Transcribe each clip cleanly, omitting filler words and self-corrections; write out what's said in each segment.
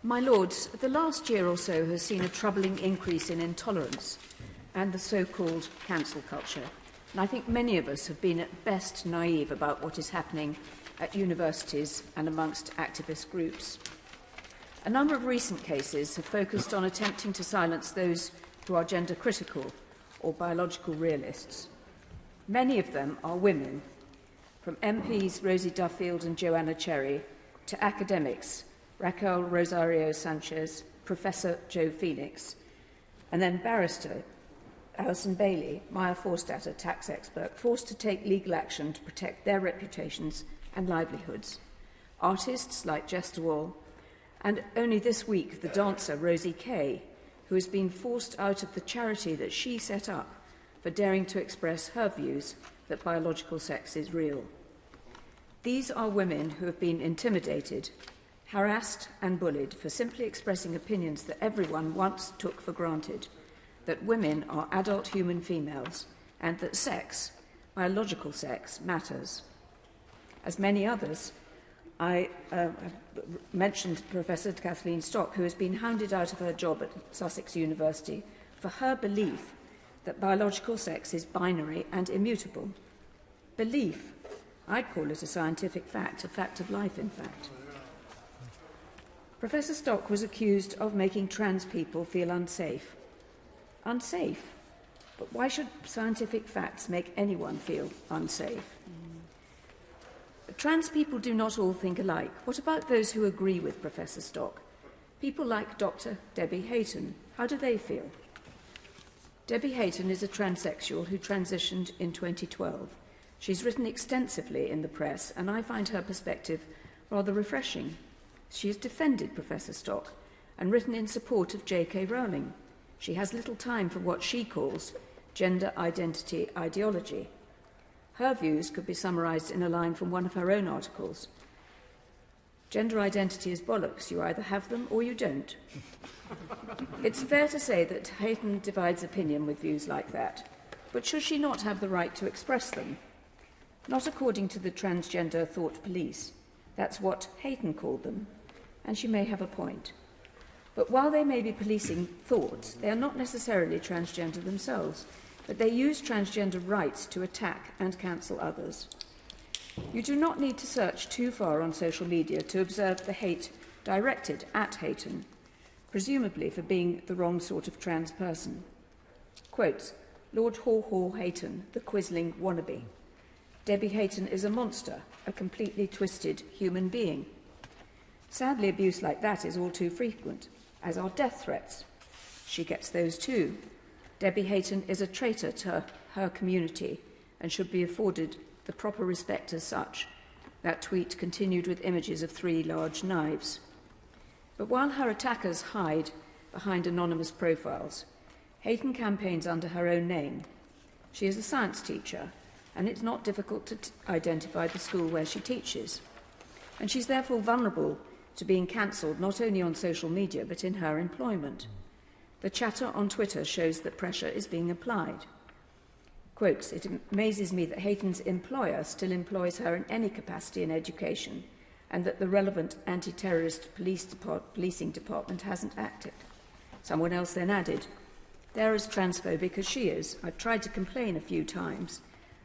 My Lords, the last year or so has seen a troubling increase in intolerance and the so-called cancel culture. And I think many of us have been at best naive about what is happening at universities and amongst activist groups. A number of recent cases have focused on attempting to silence those who are gender critical or biological realists. Many of them are women, from MPs Rosie Duffield and Joanna Cherry to academics Raquel Rosario Sanchez, Professor Joe Phoenix, and then barrister Alison Bailey, Maya Forstadt, a tax expert, forced to take legal action to protect their reputations and livelihoods. Artists like Jester Wall, and only this week the dancer Rosie Kay, who has been forced out of the charity that she set up for daring to express her views that biological sex is real. These are women who have been intimidated, harassed and bullied for simply expressing opinions that everyone once took for granted, that women are adult human females and that sex, biological sex, matters. As many others, I mentioned Professor Kathleen Stock, who has been hounded out of her job at Sussex University for her belief that biological sex is binary and immutable. Belief. I'd call it a scientific fact, a fact of life, in fact. Professor Stock was accused of making trans people feel unsafe. Unsafe? But why should scientific facts make anyone feel unsafe? Trans people do not all think alike. What about those who agree with Professor Stock? People like Dr. Debbie Hayton. How do they feel? Debbie Hayton is a transsexual who transitioned in 2012. She's written extensively in the press, and I find her perspective rather refreshing. She has defended Professor Stock and written in support of J.K. Rowling. She has little time for what she calls gender identity ideology. Her views could be summarised in a line from one of her own articles. Gender identity is bollocks. You either have them or you don't. It's fair to say that Hayton divides opinion with views like that. But should she not have the right to express them? Not according to the transgender thought police. That's what Hayton called them, and she may have a point. But while they may be policing thoughts, they are not necessarily transgender themselves, but they use transgender rights to attack and cancel others. You do not need to search too far on social media to observe the hate directed at Hayton, presumably for being the wrong sort of trans person. Quotes, Lord Haw Haw Hayton, the quisling wannabe. Debbie Hayton is a monster, a completely twisted human being. Sadly, abuse like that is all too frequent, as are death threats. She gets those too. Debbie Hayton is a traitor to her community and should be afforded the proper respect as such. That tweet continued with images of 3 large knives. But while her attackers hide behind anonymous profiles, Hayton campaigns under her own name. She is a science teacher, and it's not difficult to identify the school where she teaches. And she's therefore vulnerable to being cancelled not only on social media but in her employment. The chatter on Twitter shows that pressure is being applied. Quotes, it amazes me that Hayton's employer still employs her in any capacity in education and that the relevant anti-terrorist policing department hasn't acted. Someone else then added, they're as transphobic as she is. I've tried to complain a few times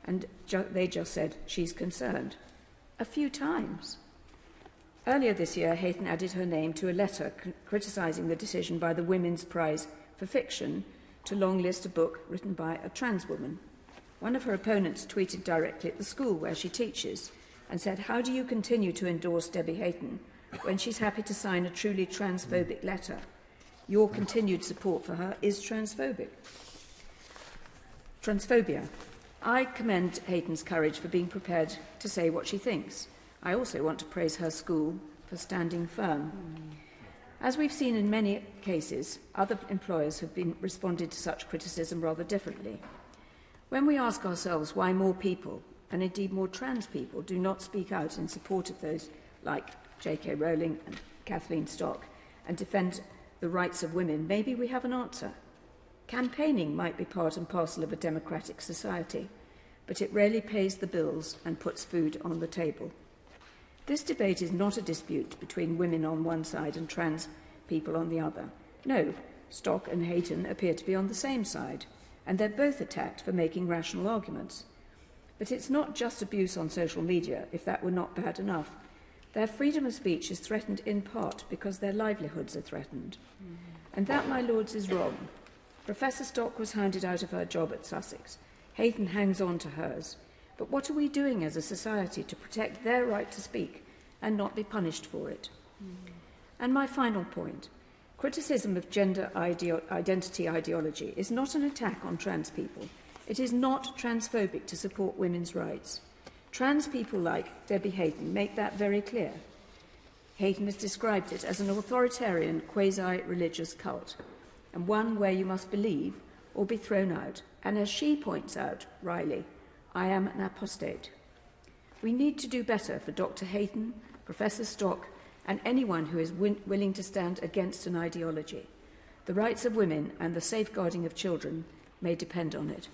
and they just said she's concerned. A few times. Earlier this year, Hayton added her name to a letter criticising the decision by the Women's Prize for Fiction to longlist a book written by a trans woman. One of her opponents tweeted directly at the school where she teaches and said, how do you continue to endorse Debbie Hayton when she's happy to sign a truly transphobic letter? Your continued support for her is transphobic. Transphobia. I commend Hayton's courage for being prepared to say what she thinks. I also want to praise her school for standing firm. As we've seen in many cases, other employers have responded to such criticism rather differently. When we ask ourselves why more people, and indeed more trans people, do not speak out in support of those like J.K. Rowling and Kathleen Stock and defend the rights of women, maybe we have an answer. Campaigning might be part and parcel of a democratic society, but it rarely pays the bills and puts food on the table. This debate is not a dispute between women on one side and trans people on the other. No, Stock and Hayton appear to be on the same side, and they're both attacked for making rational arguments. But it's not just abuse on social media, if that were not bad enough. Their freedom of speech is threatened in part because their livelihoods are threatened. And that, my lords, is wrong. Professor Stock was hounded out of her job at Sussex. Hayton hangs on to hers. But what are we doing as a society to protect their right to speak and not be punished for it? And my final point, criticism of gender identity ideology is not an attack on trans people. It is not transphobic to support women's rights. Trans people like Debbie Hayton make that very clear. Hayton has described it as an authoritarian, quasi-religious cult, and one where you must believe or be thrown out. And as she points out, Riley, I am an apostate. We need to do better for Dr. Hayton, Professor Stock, and anyone who is willing to stand against an ideology. The rights of women and the safeguarding of children may depend on it.